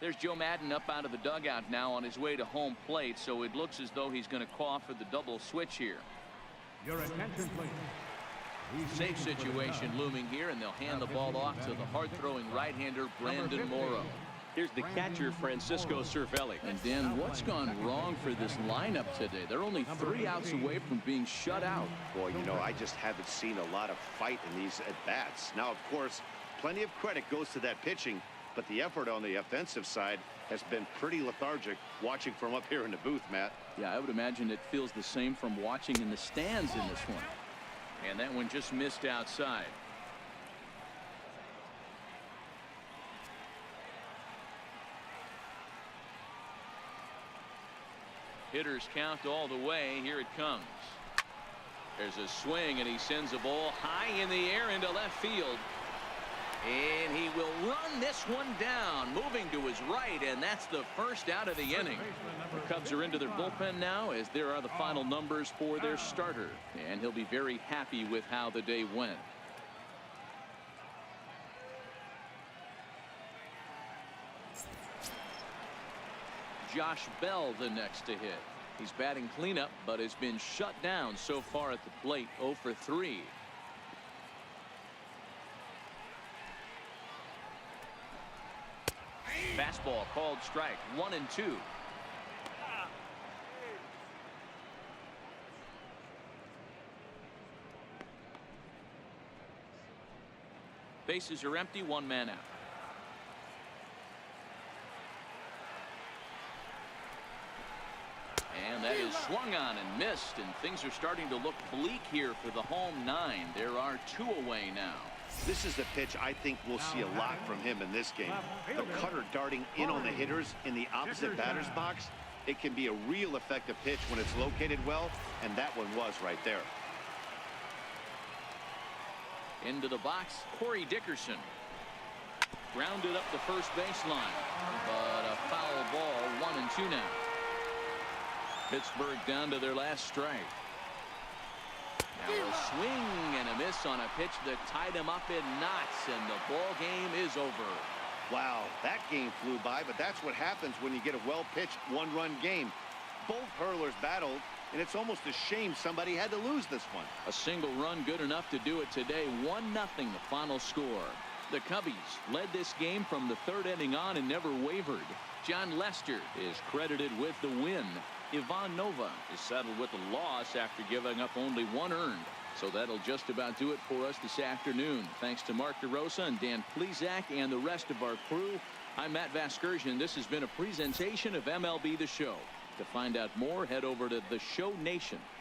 Speaker 1: There's Joe Madden up out of the dugout now on his way to home plate, so it looks as though he's going to call for the double switch here.
Speaker 4: Your attention, please.
Speaker 1: Safe situation looming here, and they'll hand the ball off to the hard-throwing right-hander Brandon Morrow.
Speaker 6: Here's the catcher, Francisco Cervelli.
Speaker 1: And Dan, what's gone wrong for this lineup today? They're only 3 outs away from being shut out.
Speaker 2: Boy, you know, I just haven't seen a lot of fight in these at-bats. Now, of course, plenty of credit goes to that pitching, but the effort on the offensive side has been pretty lethargic watching from up here in the booth, Matt.
Speaker 1: Yeah, I would imagine it feels the same from watching in the stands in this one. And that one just missed outside. Hitters count all the way. Here it comes. There's a swing, and he sends a ball high in the air into left field. And he will run this one down, moving to his right, and that's the first out of the inning. The Cubs are into their bullpen now, as there are the final numbers for their starter, and he'll be very happy with how the day went. Josh Bell the next to hit. He's batting cleanup, but has been shut down so far at the plate. 0 for 3. Fastball called strike. 1-2. Bases are empty. 1 man out. And that is swung on and missed, and things are starting to look bleak here for the home 9. There are 2 away now.
Speaker 2: This is the pitch I think we'll see a lot from him in this game. The cutter darting in on the hitters in the opposite batter's box. It can be a real effective pitch when it's located well, and that one was right there.
Speaker 1: Into the box, Corey Dickerson. Grounded up the first baseline, but a foul ball. 1-2 now. Pittsburgh down to their last strike. Now a swing and a miss on a pitch that tied him up in knots, and the ball game is over.
Speaker 2: Wow, that game flew by, but that's what happens when you get a well-pitched one-run game. Both hurlers battled, and it's almost a shame somebody had to lose this one.
Speaker 1: A single run good enough to do it today. 1-0 the final score. The Cubbies led this game from the 3rd inning on and never wavered. John Lester is credited with the win. Ivan Nova is saddled with a loss after giving up only 1 earned. So that'll just about do it for us this afternoon. Thanks to Mark DeRosa and Dan Plesac and the rest of our crew. I'm Matt Vasgersian. This has been a presentation of MLB The Show. To find out more, head over to theshowNation.com.